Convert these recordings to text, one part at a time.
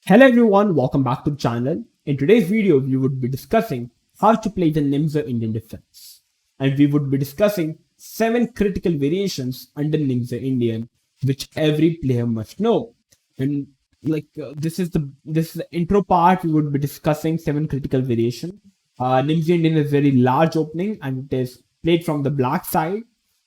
Hello everyone, welcome back to the channel. In today's video, we would be discussing how to play the Nimzo-Indian Defense. And we would be discussing 7 critical variations under Nimzo-Indian, which every player must know. And this is the intro part. We would be discussing 7 critical variation. Nimzo-Indian is a very large opening and it is played from the black side.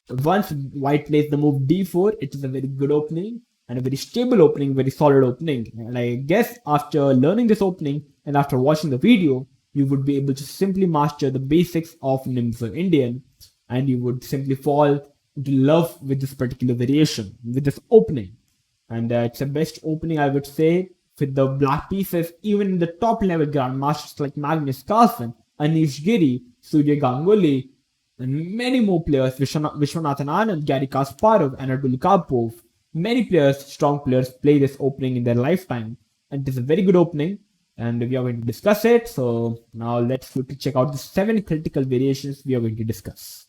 Once white plays the move d4, it is a very good opening and a very stable opening, very solid opening. And I guess after learning this opening and after watching the video, you would be able to simply master the basics of Nimzo-Indian and you would simply fall into love with this particular variation, with this opening. And it's the best opening, I would say, with the black pieces, even in the top level grandmasters like Magnus Carlsen, Anish Giri, Surya Ganguly, and many more players, Vishwanathan Anand, Gary Kasparov, Anatoly Karpov. Many players, strong players, play this opening in their lifetime, and it is a very good opening, and we are going to discuss it. So now let's quickly check out the 7 critical variations we are going to discuss.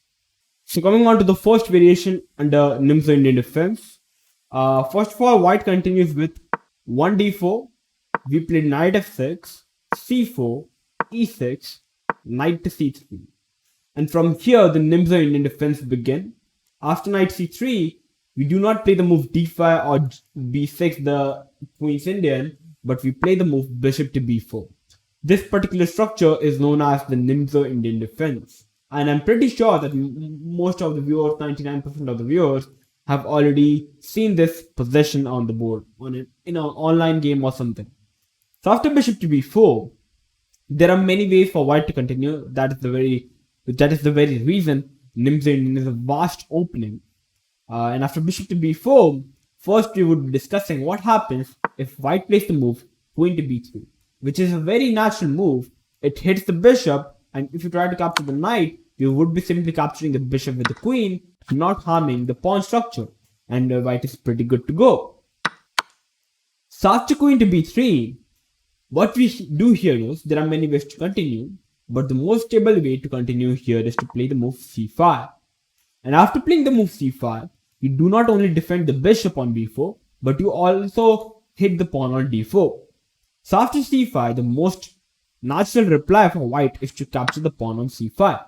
So coming on to the first variation under Nimzo-Indian Defense. First of all, white continues with 1d4. We played knight f6, c4, e6, knight to c3. And from here, the Nimzo-Indian Defense begin. After knight c3, we do not play the move d5 or b6, the Queen's Indian, but we play the move bishop to b4. This particular structure is known as the Nimzo-Indian Defense. And I'm pretty sure that most of the viewers, 99% of the viewers, have already seen this position on the board in an online game or something. So after bishop to b4, there are many ways for white to continue. That is the very reason Nimzo-Indian is a vast opening. And after bishop to b4, first we would be discussing what happens if white plays the move queen to b3, which is a very natural move. It hits the bishop, and if you try to capture the knight, you would be simply capturing the bishop with the queen, not harming the pawn structure, and white is pretty good to go. So after queen to b3, what we do here is there are many ways to continue, but the most stable way to continue here is to play the move c5. And after playing the move c5, you do not only defend the bishop on b4, but you also hit the pawn on d4. So after c5, the most natural reply for white is to capture the pawn on c5.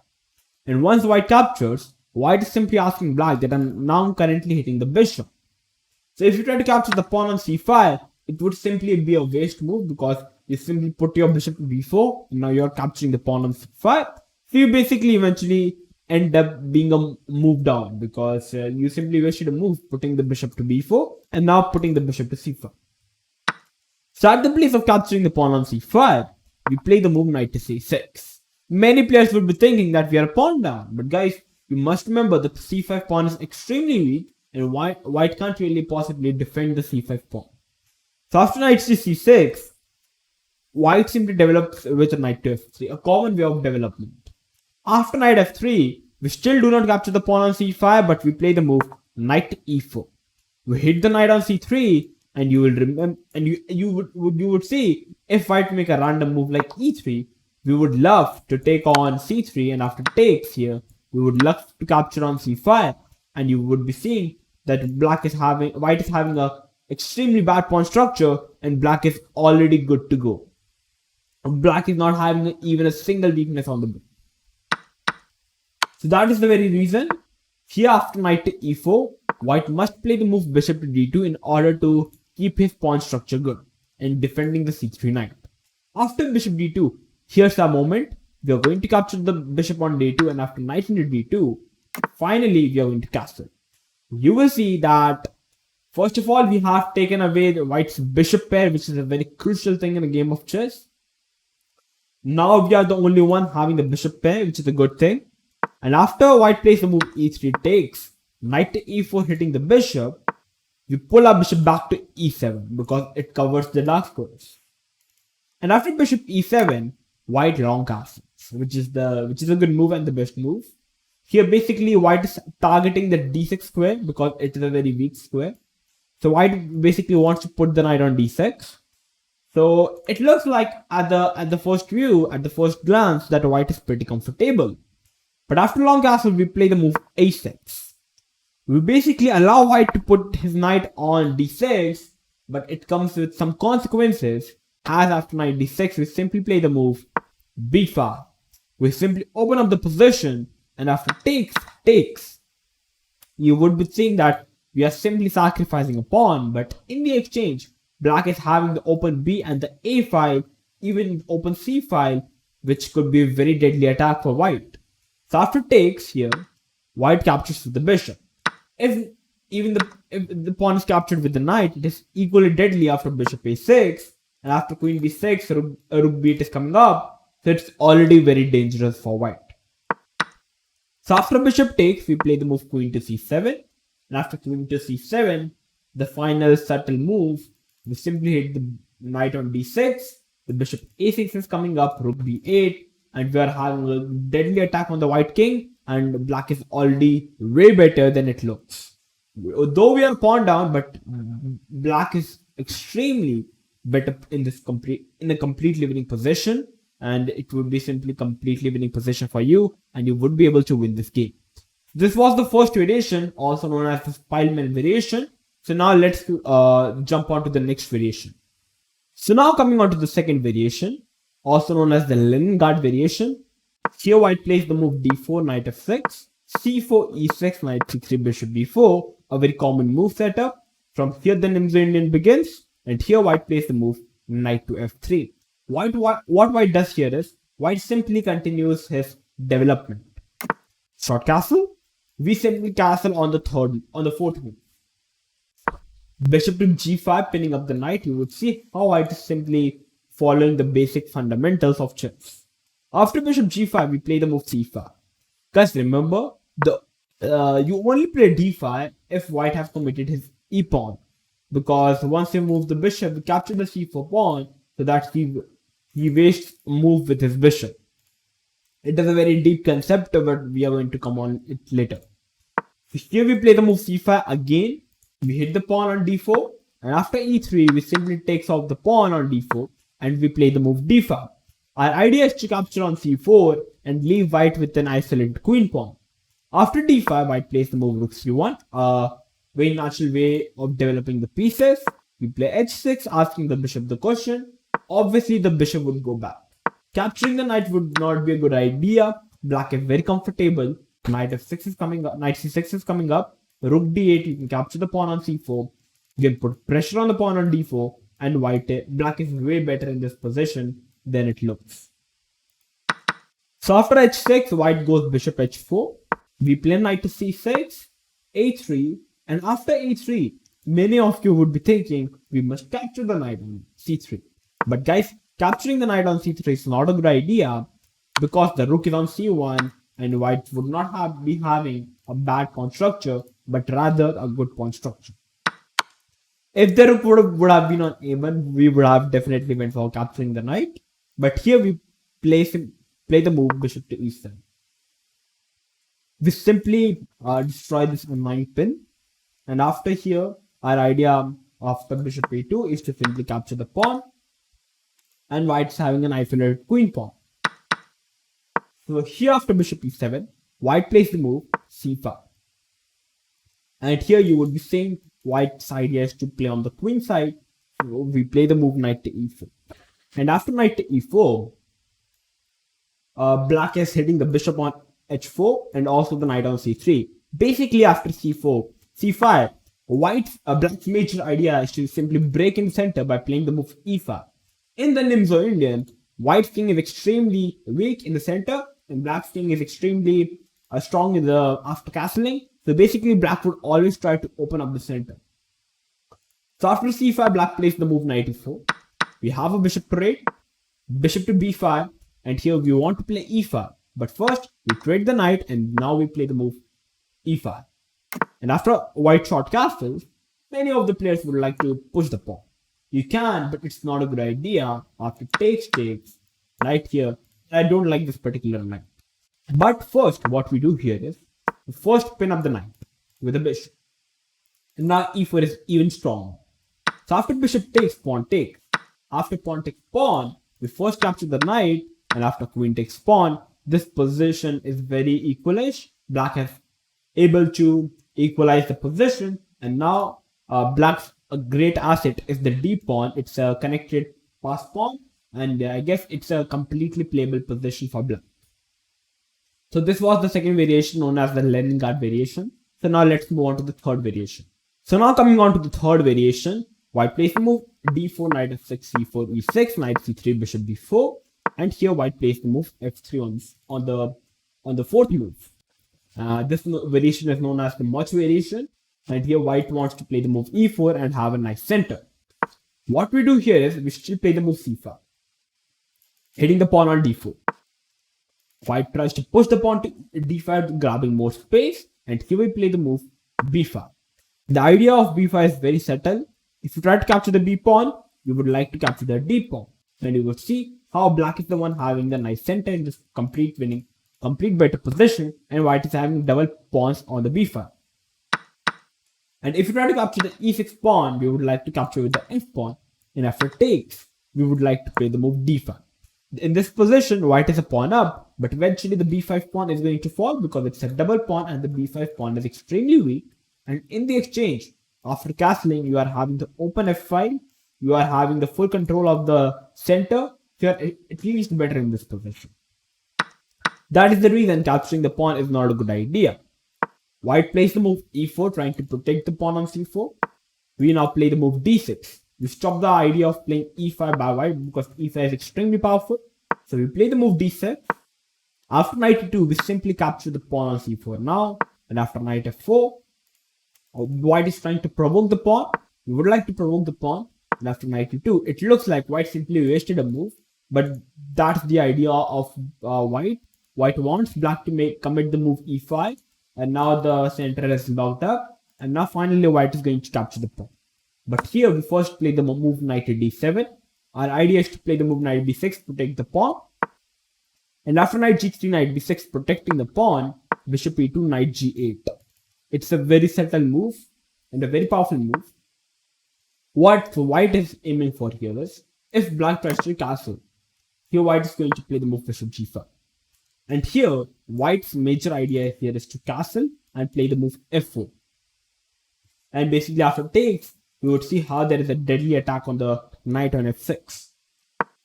And once white captures, white is simply asking black that I'm now currently hitting the bishop. So if you try to capture the pawn on c5, it would simply be a waste move because you simply put your bishop to b4 and now you're capturing the pawn on c5. So you basically eventually end up being a move down because you simply wasted a move putting the bishop to b4 and now putting the bishop to c5. So at the place of capturing the pawn on c5, we play the move knight to c6. Many players would be thinking that we are pawn down, but guys, you must remember that the c5 pawn is extremely weak and white can't really possibly defend the c5 pawn. So after knight to c6, white simply develops with a knight to f3, a common way of development. After knight f3, we still do not capture the pawn on c5, but we play the move knight to e4. We hit the knight on c3, and you will remember, and you would see if white make a random move like e3, we would love to take on c3, and after takes here, we would love to capture on c5, and you would be seeing that white is having a extremely bad pawn structure, and black is already good to go. Black is not having even a single weakness on the board. So that is the very reason here after knight to e4, white must play the move bishop to d2 in order to keep his pawn structure good and defending the c3 knight. After bishop d2, here's our moment. We are going to capture the bishop on d2, and after knight into d2, finally we are going to castle. You will see that first of all, we have taken away the white's bishop pair, which is a very crucial thing in a game of chess. Now we are the only one having the bishop pair, which is a good thing. And after white plays the move e3 takes, knight to e4 hitting the bishop, we pull our bishop back to e7 because it covers the dark squares. And after bishop e7, white long castles, which is a good move and the best move. Here basically white is targeting the d6 square because it is a very weak square. So white basically wants to put the knight on d6. So it looks like at the first view, at the first glance, that white is pretty comfortable. But after long castle, we play the move a6. We basically allow white to put his knight on d6 but it comes with some consequences, as after knight d6 we simply play the move b5. We simply open up the position, and after takes, you would be seeing that we are simply sacrificing a pawn, but in the exchange, black is having the open b and the a file, even open c file, which could be a very deadly attack for white. So after takes here, white captures with the bishop. If the pawn is captured with the knight, it is equally deadly after bishop a6, and after queen b6, rook b8 is coming up, so it's already very dangerous for white. So after bishop takes, we play the move queen to c7, and after queen to c7, the final subtle move, we simply hit the knight on d6, the bishop a6 is coming up, rook b8, and we are having a deadly attack on the white king, and black is already way better than it looks. Though we are pawn down, but black is extremely better in a completely winning position, and it would be simply completely winning position for you, and you would be able to win this game. This was the first variation, also known as the Spielmann Variation. So now let's jump on to the next variation. So now coming on to the second variation, also known as the Leningrad Variation. Here white plays the move d4, knight f6, c4, e6, knight c3, bishop b4, a very common move setup. From here the Nimzo-Indian begins, and here white plays the move knight to f3. What white does here is, white simply continues his development. Short castle, we simply castle on the fourth move. Bishop to g5, pinning up the knight. You would see how white is simply following the basic fundamentals of chess. After bishop g5, we play the move c5. Guys, remember, you only play d5 if white has committed his e pawn, because once you move the bishop, you capture the c4 pawn, so that he wastes a move with his bishop. It is a very deep concept, but we are going to come on it later. So here we play the move c5 again. We hit the pawn on d4, and after e3, we simply takes off the pawn on d4, and we play the move d5. Our idea is to capture on c4 and leave white with an isolated queen pawn. After d5, white plays the move rook c1, a very natural way of developing the pieces. We play h6, asking the bishop the question. Obviously, the bishop would go back. Capturing the knight would not be a good idea. Black is very comfortable. Knight f6 is coming up. Knight c6 is coming up. Rook d8. You can capture the pawn on c4. You can put pressure on the pawn on d4. And black is way better in this position than it looks. So after h6, white goes bishop h4. We play knight to c6, a3, and after a3, many of you would be thinking we must capture the knight on c3. But guys, capturing the knight on c3 is not a good idea, because the rook is on c1 and white would not be having a bad pawn structure, but rather a good pawn structure. If the rook would have been on a1, we would have definitely went for capturing the knight. But here we play the move bishop to e7. We simply destroy this annoying pin, and after here, our idea after bishop a2 is to simply capture the pawn, and white's having an isolated queen pawn. So here after bishop e7, white plays the move c5. And here you would be saying white's idea is to play on the queen side, so we play the move knight to e4. And after knight to e4, black is hitting the bishop on h4 and also the knight on c3. Basically after c5, black's major idea is to simply break in the center by playing the move e5. In the Nimzo-Indian, white's king is extremely weak in the center, and black's king is extremely strong in the after castling. So basically, black would always try to open up the center. So after c5, black plays the move knight e4. We have a bishop parade, bishop to b5, and here we want to play e5. But first, we trade the knight, and now we play the move e5. And after white short castles, many of the players would like to push the pawn. You can, but it's not a good idea. After takes, right here, I don't like this particular knight. But first, what we do here is, we first pin up the knight with a bishop. And now e4 is even stronger. So after bishop takes, pawn takes. After pawn takes pawn, we first capture the knight, and after queen takes pawn, this position is very equalish. Black is able to equalize the position, and now black's a great asset is the d pawn. It's a connected pass pawn, and I guess it's a completely playable position for black. So this was the second variation known as the Leningrad Variation. So now let's move on to the third variation. So now coming on to the third variation, white plays the move d4, knight f6, c4, e6, knight c3, bishop d4, and here white plays the move f3 on the fourth move. This variation is known as the Kmoch Variation, and here white wants to play the move e4 and have a nice center. What we do here is we still play the move c5, hitting the pawn on d4. White tries to push the pawn to d5, grabbing more space, and here we play the move b5. The idea of b5 is very subtle. If you try to capture the b pawn, you would like to capture the d pawn, and you would see how black is the one having the nice center in this complete better position, and white is having double pawns on the b5. And if you try to capture the e6 pawn, we would like to capture with the f pawn, and after takes, we would like to play the move d5. In this position, white is a pawn up, but eventually the b5 pawn is going to fall because it's a double pawn and the b5 pawn is extremely weak. And in the exchange, after castling, you are having the open f5, you are having the full control of the center, so you are at least better in this position. That is the reason capturing the pawn is not a good idea. White plays the move e4, trying to protect the pawn on c4. We now play the move d6. We stop the idea of playing e5 by white because e5 is extremely powerful. So we play the move d6. After knight e2, we simply capture the pawn on c4 now. And after knight f4, white is trying to provoke the pawn. We would like to provoke the pawn. And after knight e2, it looks like white simply wasted a move. But that's the idea of white. White wants black to commit the move e5. And now the center is locked up. And now finally white is going to capture the pawn. But here we first play the move knight to d7. Our idea is to play the move knight b6, protect the pawn. And after knight g3, knight b6, protecting the pawn, bishop e2, knight g8. It's a very subtle move and a very powerful move. What white is aiming for here is, if black tries to castle, here white is going to play the move bishop g5. And here, white's major idea here is to castle and play the move f4. And basically after takes, we would see how there is a deadly attack on the knight on f6.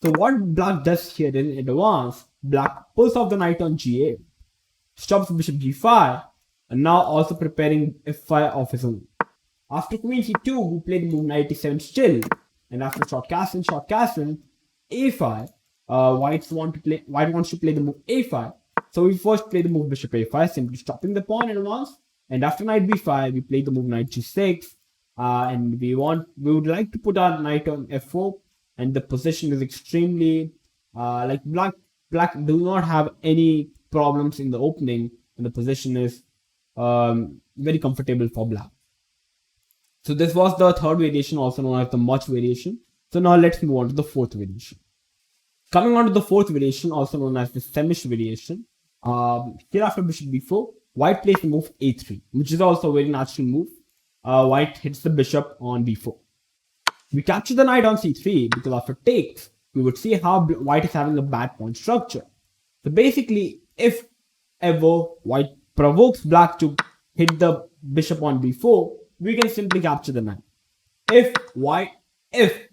So what black does here in advance, black pulls off the knight on g8, stops bishop g5, and now also preparing f5 of his own. After queen c2, we play the move knight e7 still, and after short castle, a5, white wants to play the move a5. So we first play the move bishop a5, simply stopping the pawn in advance, and after knight b5, we play the move knight g6. And we would like to put our knight on f4, and the position is extremely like black do not have any problems in the opening, and the position is very comfortable for black. So this was the third variation, also known as the Kmoch Variation. So now let's move on to the fourth variation. Coming on to the fourth variation, also known as the Sämisch Variation. Here after bishop b4, white plays the move a3, which is also a very natural move. White hits the bishop on b4. We capture the knight on c3 because after takes, we would see how white is having a bad pawn structure. So basically, if ever white provokes black to hit the bishop on b4, we can simply capture the knight. If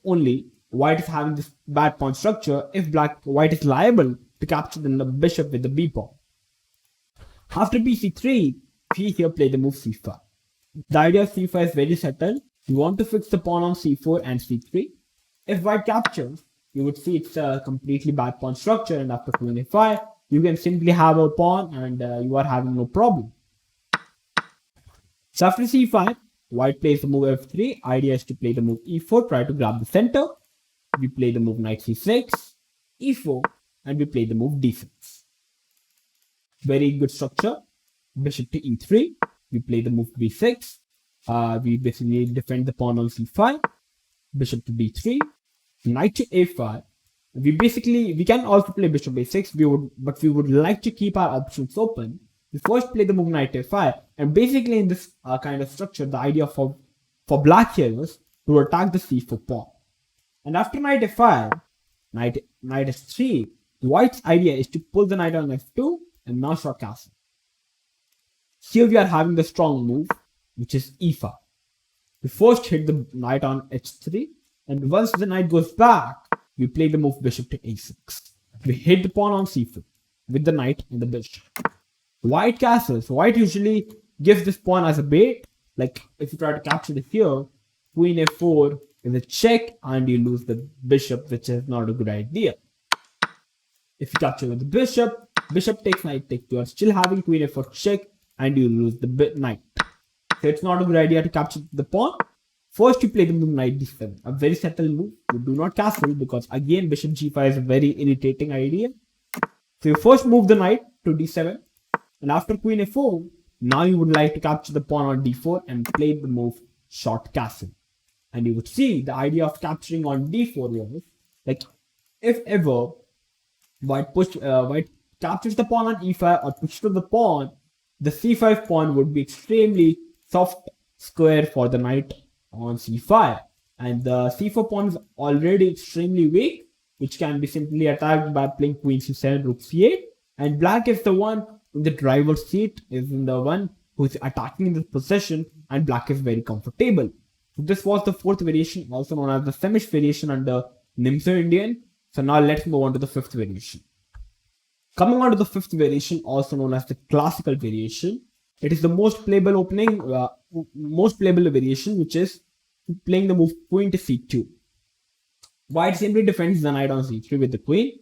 only white is having this bad pawn structure, if white is liable to capture the bishop with the b pawn. After bc3, we here play the move c5. The idea of c5 is very subtle. You want to fix the pawn on c4 and c3. If white captures, you would see it's a completely bad pawn structure, and after queen a5, you can simply have a pawn and you are having no problem. So after c5, white plays the move f3. Idea is to play the move e4, try to grab the center. We play the move knight c6, e4, and we play the move d6. Very good structure. Bishop to e3. We play the move b6. We basically defend the pawn on c5. Bishop to d3. Knight to a5. We can also play bishop a6. But we would like to keep our options open. We first play the move knight a5. And basically in this kind of structure, the idea for black here is to attack the c4 pawn. And after knight f5, knight s3, white's idea is to pull the knight on f2 and now short castle. Here we are having the strong move, which is e5. We first hit the knight on h3, and once the knight goes back, we play the move bishop to a6. We hit the pawn on c4 with the knight and the bishop. White castles. White usually gives this pawn as a bait. Like if you try to capture it here, queen a4 is a check and you lose the bishop, which is not a good idea. If you capture with the bishop, bishop takes, knight takes, you are still having queen a4 check and you lose the knight. So it's not a good idea to capture the pawn. First you play the move knight d7, a very subtle move. You do not castle because again bishop g5 is a very irritating idea. So you first move the knight to d7, and after queen a4, now you would like to capture the pawn on d4 and play the move short castle. And you would see the idea of capturing on d4 was like if ever white captures the pawn on e5 or pushes the pawn, the c5 pawn would be extremely soft square for the knight on c5, and the c4 pawn is already extremely weak, which can be simply attacked by playing queen c7, rook c8, and black is the one in the driver's seat, is the one who is attacking this position, and black is very comfortable. So this was the fourth variation, also known as the Sämisch variation under Nimzo-Indian. So now let's move on to the fifth variation. Coming on to the fifth variation, also known as the classical variation. It is the most playable variation, which is playing the move queen to c2. White simply defends the knight on c3 with the queen,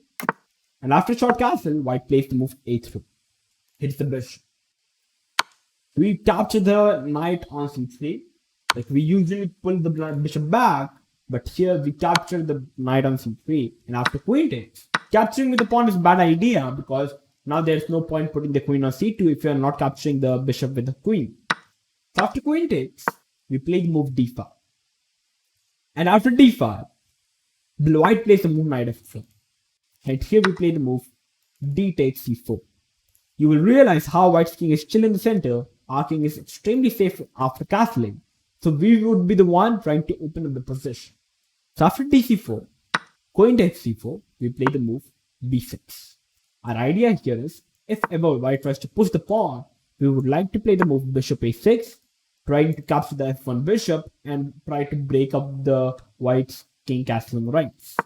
and after short castle, white plays the move a3, hits the bishop. We capture the knight on c3. Like we usually pull the bishop back, but here we capture the knight on c3, and after queen takes. Capturing with the pawn is a bad idea because now there's no point putting the queen on c2 if you are not capturing the bishop with the queen. So after queen takes, we play the move d5. And after d5, white plays the move knight f4. And here we play the move d takes c4. You will realize how white's king is still in the center. Our king is extremely safe after castling. So we would be the one trying to open up the position. So after dc4, queen takes c4, we play the move b6. Our idea here is, if ever white tries to push the pawn, we would like to play the move bishop a6, trying to capture the f1 bishop and try to break up the white's king castling rights.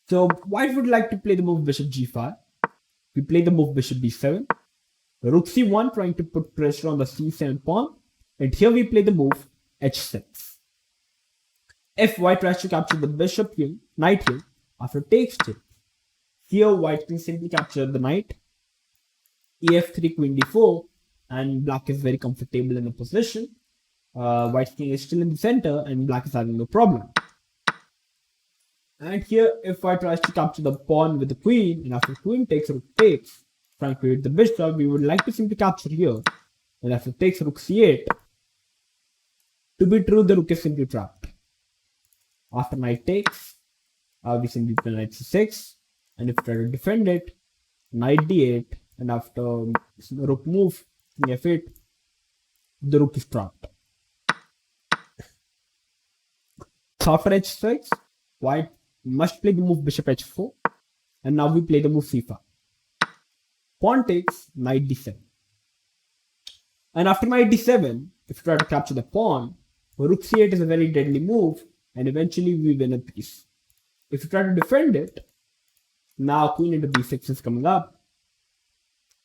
So white would like to play the move bishop g5. We play the move bishop b7, rook c1, trying to put pressure on the c7 pawn, and here we play the move h6. If white tries to capture the bishop here, knight here, after takes take, here white can simply capture the knight, ef3, queen d4, and black is very comfortable in the position. White's king is still in the center and black is having no problem. And here if white tries to capture the pawn with the queen, and after queen takes, rook takes, trying to hit the bishop, we would like to simply capture here. And after takes, rook c8, to be true, the rook is simply trapped. After knight takes, we simply play knight c6, and if we try to defend it, knight d8, and after rook move, king f8, the rook is trapped. So after h6, white must play the move bishop h4, and now we play the move c5. Pawn takes, knight d7. And after knight d7, if you try to capture the pawn, rook c8 is a very deadly move, and eventually we win a piece. If you try to defend it, now queen into b6 is coming up.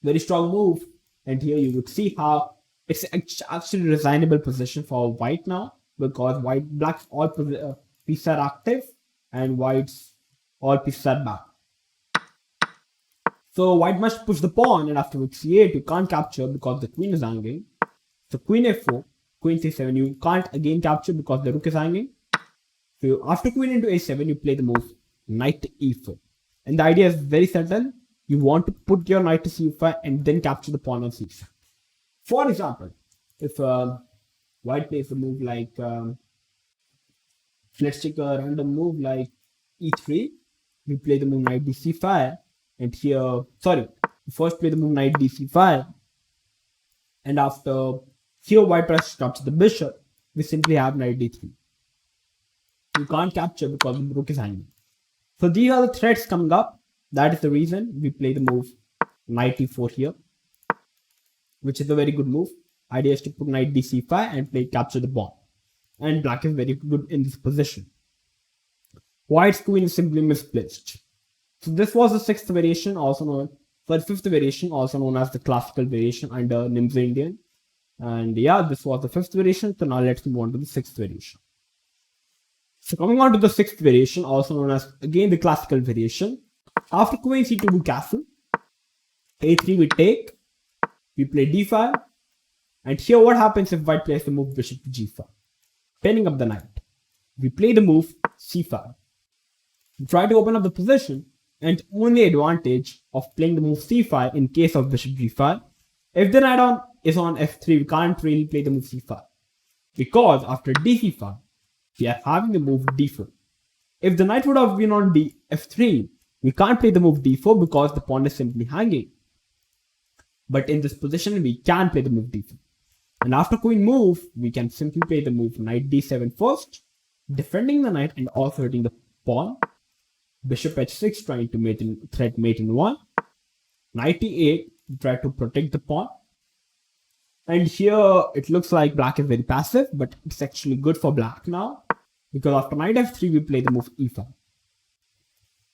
Very strong move, and here you would see how it's actually a resignable position for white now, because black's all pieces are active and white's all pieces are back. So white must push the pawn, and after rook c8 you can't capture because the queen is hanging. So queen f4, queen c7 you can't again capture because the rook is hanging. So after queen into a7 you play the move knight to e4. And the idea is very subtle. You want to put your knight to c5 and then capture the pawn on c7. For example, if white plays a move like, let's take a random move like e3, we play the move knight dc5, and here, first play the move knight dc5, and after here white tries to capture the bishop, we simply have knight d3. You can't capture because the rook is hanging. So these are the threats coming up. That is the reason we play the move knight e4 here, which is a very good move. Idea is to put knight dc5 and capture the pawn. and black is very good in this position. White's queen is simply misplaced. So this was the fifth variation, also known as the classical variation under Nimzo-Indian. And yeah, this was the fifth variation. So now let's move on to the sixth variation. So coming on to the sixth variation, also known as again the classical variation. After queen c2 we castle, a3 we take, we play d5, and here what happens if white plays the move bishop to g5, pinning up the knight. We play the move c5. We try to open up the position, and only advantage of playing the move c5 in case of bishop g5. If the knight is on f3, we can't really play the move c5, because after dc5, we are having the move d4. If the knight would have been on f3, we can't play the move d4 because the pawn is simply hanging. But in this position, we can play the move d4. And after queen move, we can simply play the move knight d7 first, defending the knight and also hitting the pawn. Bishop h6, trying to threat mate in 1. Knight e8, try to protect the pawn. And here it looks like black is very passive, but it's actually good for black now, because after knight f3 we play the move e5.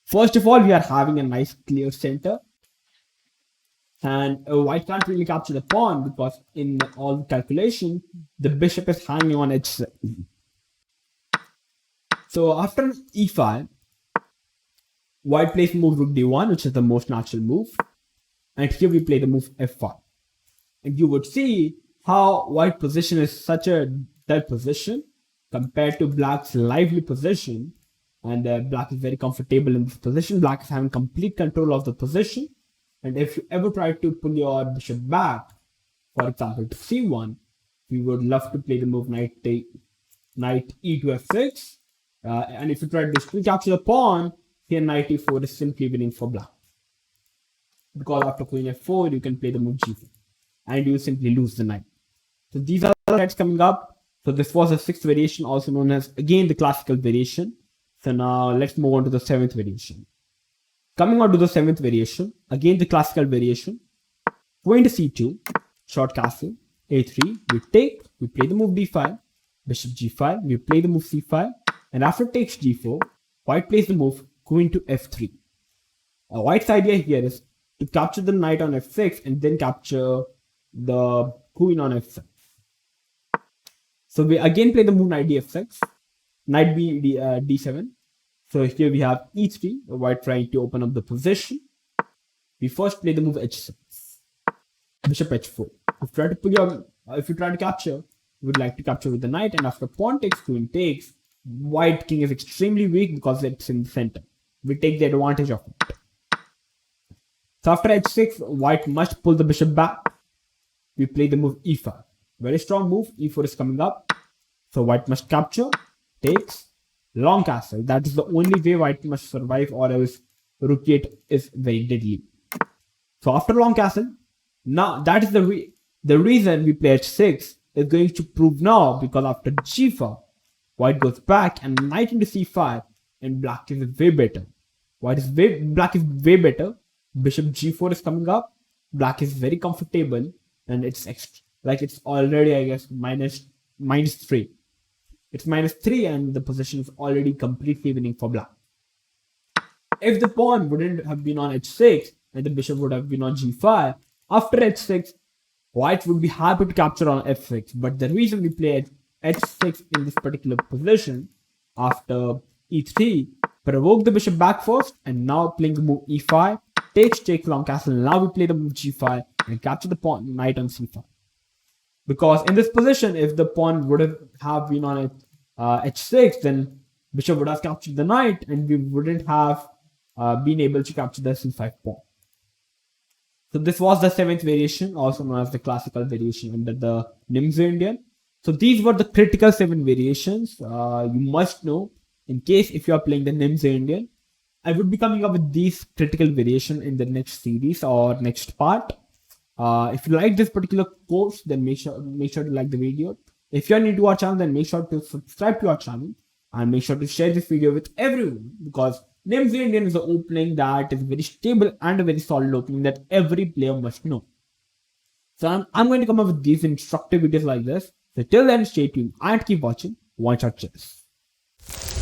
First of all, we are having a nice clear center, and white can't really capture the pawn because in all the calculation the bishop is hanging on h6. So after e5, white plays move rook d1, which is the most natural move, and here we play the move f5. And you would see how white position is such a dead position compared to black's lively position, and black is very comfortable in this position. Black is having complete control of the position, and if you ever try to pull your bishop back, for example to c1, we would love to play the move knight e to f6, and if you try to capture the pawn, here knight e4 is simply winning for black, because after queen f4 you can play the move g4 and you simply lose the knight. So these are the threats coming up. So this was the sixth variation, also known as again the classical variation. So now let's move on to the seventh variation. Coming on to the seventh variation, again the classical variation. Queen to c2, short castle, a3, we take, we play the move d5, bishop g5, we play the move c5, and after takes g4, white plays the move queen to f3. White's idea here is to capture the knight on f6 and then capture the queen on f6. So we again play the move knight df6, knight d7. So here we have e3, white trying to open up the position. We first play the move h6, bishop h4. If you try to capture, we would like to capture with the knight, and after pawn takes, queen takes, white king is extremely weak because it's in the center. We take the advantage of it. So after h6, white must pull the bishop back. We play the move e5. Very strong move. e4 is coming up. So white must capture, takes, long castle. That is the only way white must survive, or else rook 8 is very deadly. So after long castle, now that is the reason we play h6 is going to prove now, because after g4, white goes back and knight into c5, and black is way better. Black is way better. Bishop g4 is coming up. Black is very comfortable, and it's already, I guess, minus 3. It's minus 3, and the position is already completely winning for black. If the pawn wouldn't have been on h6 and the bishop would have been on g5, after h6, white would be happy to capture on f6. But the reason we play h6 in this particular position after e3, provoke the bishop back first, and now playing the move e5, takes long castle. Now we play the move g5 and capture the pawn knight on c5. Because in this position, if the pawn would have been on h6, then bishop would have captured the knight, and we wouldn't have been able to capture the c5 pawn. So this was the seventh variation, also known as the classical variation under the Nimzo-Indian. So these were the critical 7 variations you must know in case if you are playing the Nimzo-Indian. I would be coming up with these critical variation in the next series or next part. If you like this particular course, then make sure to like the video. If you are new to our channel, then make sure to subscribe to our channel and make sure to share this video with everyone, because Nimzo-Indian is an opening that is very stable and a very solid opening that every player must know. So I'm going to come up with these instructive videos like this. So till then, stay tuned and keep watching. OneShot chess.